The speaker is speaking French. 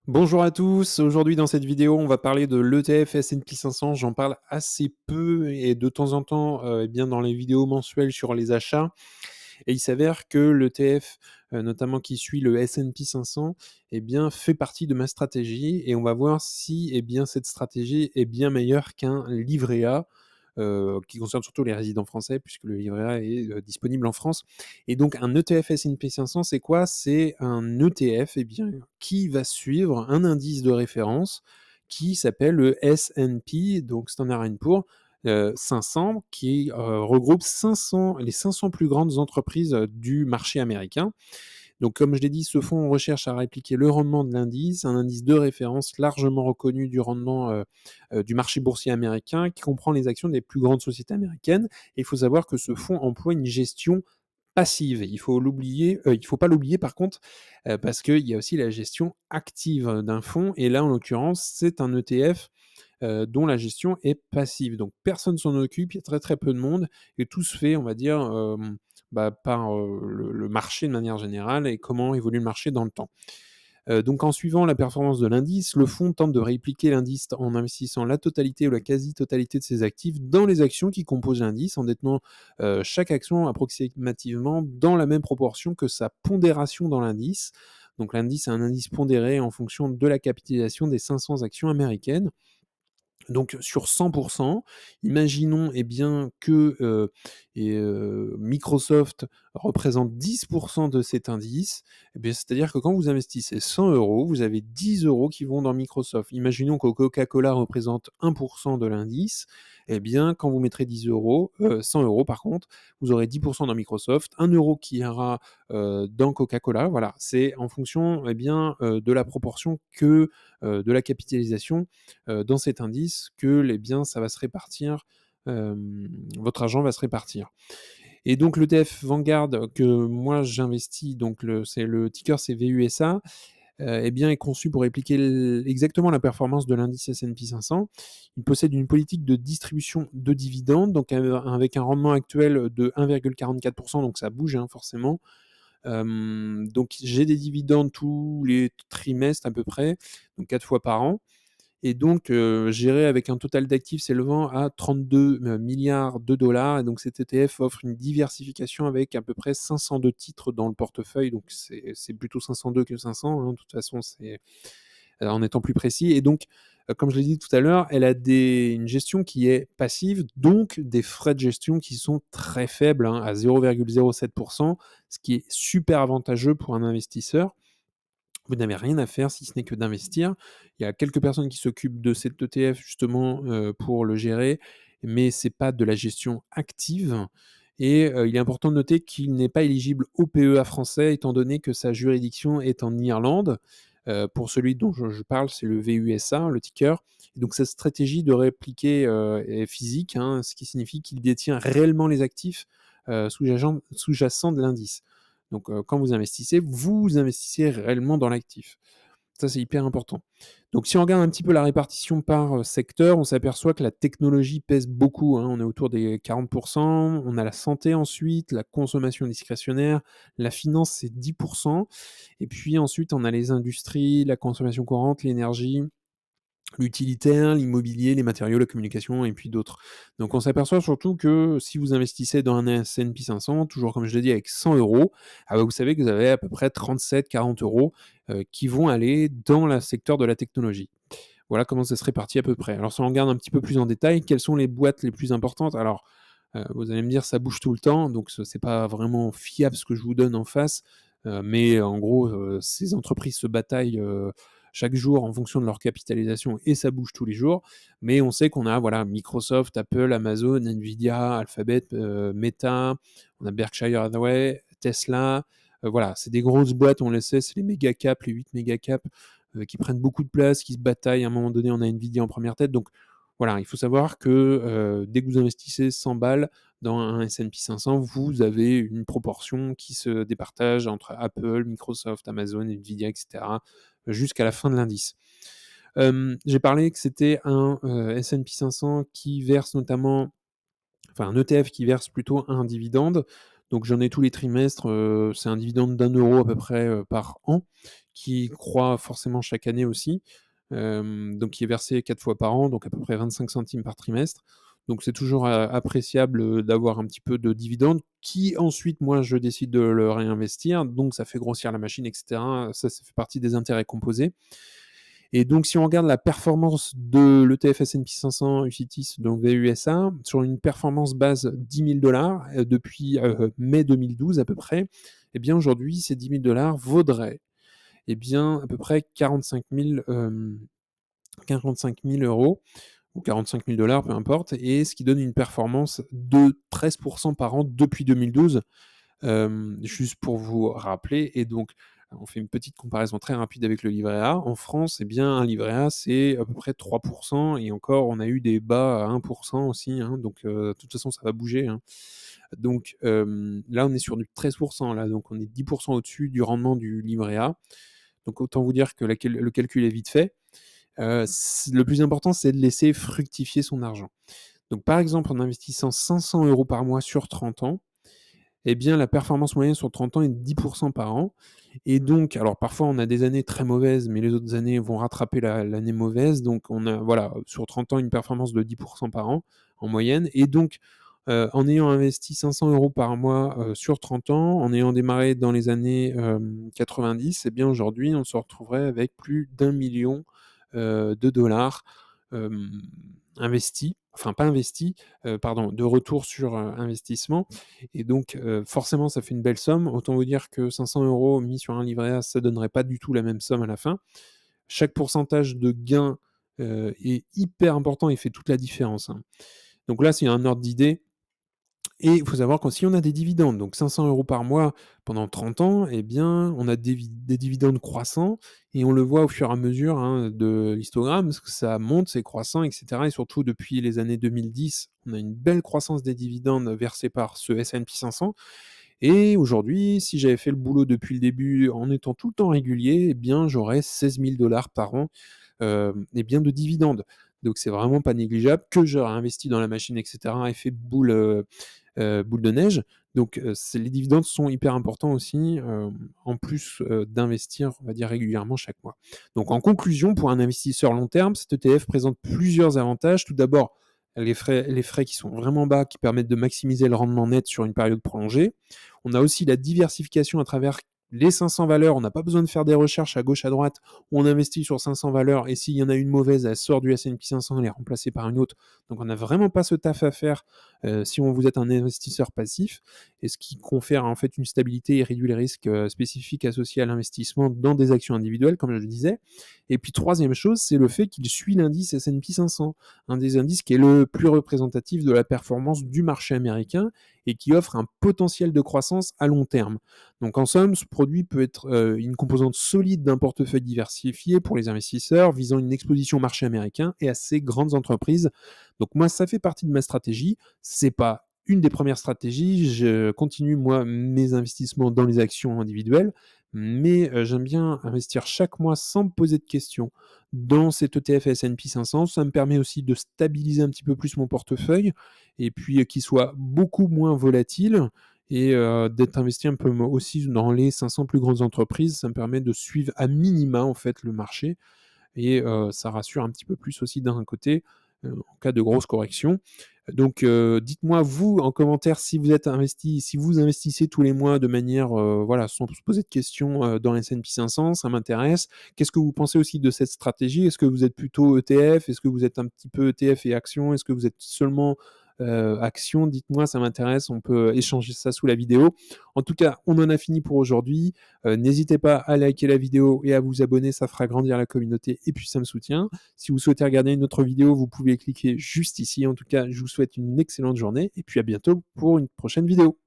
Bonjour à tous, aujourd'hui dans cette vidéo, on va parler de l'ETF S&P 500. J'en parle assez peu et de temps en temps, eh bien dans les vidéos mensuelles sur les achats. Et il s'avère que l'ETF, notamment qui suit le S&P 500, eh bien fait partie de ma stratégie et on va voir si, eh bien cette stratégie est bien meilleure qu'un livret A, qui concerne surtout les résidents français puisque le livret A est, disponible en France. Et donc un ETF S&P 500, c'est quoi? C'est un ETF, eh bien, qui va suivre un indice de référence qui s'appelle le S&P, donc Standard& Poor's, 500, qui regroupe 500 les 500 plus grandes entreprises du marché américain. Donc, comme je l'ai dit, ce fonds recherche à répliquer le rendement de l'indice, un indice de référence largement reconnu du rendement du marché boursier américain, qui comprend les actions des plus grandes sociétés américaines. Et il faut savoir que ce fonds emploie une gestion passive. Il faut pas l'oublier par contre, parce qu'il y a aussi la gestion active d'un fonds. Et là, en l'occurrence, c'est un ETF dont la gestion est passive. Donc personne s'en occupe, il y a très très peu de monde et tout se fait, on va dire, par le marché de manière générale et comment évolue le marché dans le temps. Donc en suivant la performance de l'indice, le fonds tente de répliquer l'indice en investissant la totalité ou la quasi-totalité de ses actifs dans les actions qui composent l'indice, en détenant chaque action approximativement dans la même proportion que sa pondération dans l'indice. Donc l'indice est un indice pondéré en fonction de la capitalisation des 500 actions américaines. Donc sur 100, imaginons, eh bien, que, Microsoft représente 10 de cet indice, eh bien, c'est-à-dire que quand vous investissez 100 euros, vous avez 10 euros qui vont dans Microsoft. Imaginons que Coca-Cola représente 1 de l'indice, eh bien, quand vous mettrez 10 euros, 100 euros par contre, vous aurez 10 dans Microsoft, 1 euro qui ira, dans Coca-Cola. Voilà, c'est en fonction, eh bien, de la proportion que, de la capitalisation dans cet indice que les biens, ça va se répartir, votre argent va se répartir. Et donc l'ETF Vanguard que moi j'investis, donc le ticker c'est VUSA, eh bien est conçu pour répliquer exactement la performance de l'indice S&P 500. Il possède une politique de distribution de dividendes, donc avec un rendement actuel de 1,44%, donc ça bouge hein, forcément. Donc j'ai des dividendes tous les trimestres à peu près, donc 4 fois par an. Et donc, géré avec un total d'actifs s'élevant à 32 milliards de dollars. Et donc cet ETF offre une diversification avec à peu près 502 titres dans le portefeuille. Donc c'est plutôt 502 que 500, hein, de toute façon, c'est en étant plus précis. Et donc, comme je l'ai dit tout à l'heure, elle a une gestion qui est passive, donc des frais de gestion qui sont très faibles, hein, à 0,07, ce qui est super avantageux pour un investisseur. Vous n'avez rien à faire si ce n'est que d'investir. Il y a quelques personnes qui s'occupent de cet ETF justement, pour le gérer, mais c'est pas de la gestion active. Et il est important de noter qu'il n'est pas éligible au PEA français étant donné que sa juridiction est en Irlande. Pour celui dont je parle, c'est le VUSA, le ticker. Et donc sa stratégie de répliquer, est physique, hein, ce qui signifie qu'il détient réellement les actifs, sous-jacents de l'indice. Donc, quand vous investissez réellement dans l'actif. Ça, c'est hyper important. Donc, si on regarde un petit peu la répartition par secteur, on s'aperçoit que la technologie pèse beaucoup, hein. On est autour des 40. On a la santé ensuite, la consommation discrétionnaire, la finance, c'est 10. Et puis ensuite, on a les industries, la consommation courante, l'énergie, l'utilitaire, l'immobilier, les matériaux, la communication et puis d'autres. Donc on s'aperçoit surtout que si vous investissez dans un S&P 500, toujours comme je l'ai dit avec 100 euros, ah bah vous savez que vous avez à peu près 37-40 euros qui vont aller dans le secteur de la technologie. Voilà comment ça se répartit à peu près. Alors si on regarde un petit peu plus en détail, quelles sont les boîtes les plus importantes? Alors vous allez me dire ça bouge tout le temps, donc c'est pas vraiment fiable ce que je vous donne en face, mais en gros, ces entreprises se bataillent, chaque jour en fonction de leur capitalisation et ça bouge tous les jours. Mais on sait qu'on a voilà Microsoft, Apple, Amazon, Nvidia, Alphabet, Meta, on a Berkshire Hathaway, Tesla, voilà, c'est des grosses boîtes, on le sait, c'est les méga caps, les 8 méga caps, qui prennent beaucoup de place, qui se bataillent. À un moment donné, on a Nvidia en première tête, donc voilà, il faut savoir que dès que vous investissez 100 balles dans un S&P 500, vous avez une proportion qui se départage entre Apple, Microsoft, Amazon, Nvidia, etc., jusqu'à la fin de l'indice. J'ai parlé que c'était un S&P 500 qui verse notamment, enfin un ETF qui verse plutôt un dividende. Donc j'en ai tous les trimestres, c'est un dividende d'1 euro à peu près par an qui croît forcément chaque année aussi, donc qui est versé 4 fois par an, donc à peu près 25 centimes par trimestre. Donc c'est toujours appréciable d'avoir un petit peu de dividendes qui ensuite, moi, je décide de le réinvestir, donc ça fait grossir la machine, et cetera. Ça fait partie des intérêts composés. Et donc, si on regarde la performance de l'ETF S&P 500 UCITS, donc VUSA, sur une performance base 10 000 depuis mai 2012 à peu près, eh bien aujourd'hui, ces 10 000 vaudraient eh bien, à peu près 45 000 euros ou 45 000 peu importe, et ce qui donne une performance de 13% par an depuis 2012. Juste pour vous rappeler, et donc on fait une petite comparaison très rapide avec le livret A. En France, eh bien, un livret A, c'est à peu près 3%, et encore, on a eu des bas à 1% aussi, hein, donc de toute façon, ça va bouger, hein. Donc là, on est sur du 13%, là, donc on est 10% au-dessus du rendement du livret A. Donc autant vous dire que le calcul est vite fait. Le plus important, c'est de laisser fructifier son argent. Donc par exemple, en investissant 500 euros par mois sur 30 ans, eh bien, la performance moyenne sur 30 ans est de 10% par an. Et donc, alors parfois on a des années très mauvaises, mais les autres années vont rattraper l'année mauvaise. Donc on a, voilà, sur 30 ans, une performance de 10% par an en moyenne. Et donc, en ayant investi 500 euros par mois sur 30 ans, en ayant démarré dans les années 90, eh bien aujourd'hui, on se retrouverait avec plus d'1 million de dollars investis, enfin pas investis, pardon, de retour sur investissement. Et donc, forcément, ça fait une belle somme. Autant vous dire que 500 euros mis sur un livret A, ça donnerait pas du tout la même somme à la fin. Chaque pourcentage de gain est hyper important et fait toute la différence, hein. Donc là, c'est un ordre d'idée. Et il faut savoir que si on a des dividendes, donc 500 euros par mois pendant 30 ans, eh bien, on a des dividendes croissants, et on le voit au fur et à mesure, hein, de l'histogramme, parce que ça monte, c'est croissant, etc. Et surtout, depuis les années 2010, on a une belle croissance des dividendes versés par ce S&P 500. Et aujourd'hui, si j'avais fait le boulot depuis le début en étant tout le temps régulier, eh bien, j'aurais 16 000 $ par an eh bien, de dividendes. Donc, c'est vraiment pas négligeable que j'aurais investi dans la machine, etc. et fait boule de neige. Donc, les dividendes sont hyper importants aussi, en plus d'investir, on va dire, régulièrement chaque mois. Donc, en conclusion, pour un investisseur long terme, cet ETF présente plusieurs avantages. Tout d'abord, les frais qui sont vraiment bas, qui permettent de maximiser le rendement net sur une période prolongée. On a aussi la diversification à travers les 500 valeurs. On n'a pas besoin de faire des recherches à gauche, à droite, où on investit sur 500 valeurs, et s'il y en a une mauvaise, elle sort du S&P 500, elle est remplacée par une autre. Donc on n'a vraiment pas ce taf à faire si vous êtes un investisseur passif, et ce qui confère en fait une stabilité et réduit les risques spécifiques associés à l'investissement dans des actions individuelles, comme je le disais. Et puis troisième chose, c'est le fait qu'il suit l'indice S&P 500, un des indices qui est le plus représentatif de la performance du marché américain et qui offre un potentiel de croissance à long terme. Donc en somme, ce produit peut être une composante solide d'un portefeuille diversifié pour les investisseurs visant une exposition au marché américain et à ces grandes entreprises. Donc moi, ça fait partie de ma stratégie. C'est pas une des premières stratégies. Je continue, moi, mes investissements dans les actions individuelles, mais j'aime bien investir chaque mois sans me poser de questions dans cet ETF S&P 500. Ça me permet aussi de stabiliser un petit peu plus mon portefeuille, et puis qu'il soit beaucoup moins volatile, et d'être investi un peu aussi dans les 500 plus grandes entreprises. Ça me permet de suivre à minima en fait le marché, et ça rassure un petit peu plus aussi d'un côté, en cas de grosse correction. Donc dites-moi vous en commentaire si vous investissez tous les mois de manière voilà, sans se poser de questions dans les S&P 500, ça m'intéresse. Qu'est-ce que vous pensez aussi de cette stratégie? Est-ce que vous êtes plutôt ETF? Est-ce que vous êtes un petit peu ETF et action? Est-ce que vous êtes seulement action? Dites-moi, ça m'intéresse, on peut échanger ça sous la vidéo. En tout cas, on en a fini pour aujourd'hui. N'hésitez pas à liker la vidéo et à vous abonner, ça fera grandir la communauté et puis ça me soutient. Si vous souhaitez regarder une autre vidéo, vous pouvez cliquer juste ici. En tout cas, je vous souhaite une excellente journée et puis à bientôt pour une prochaine vidéo.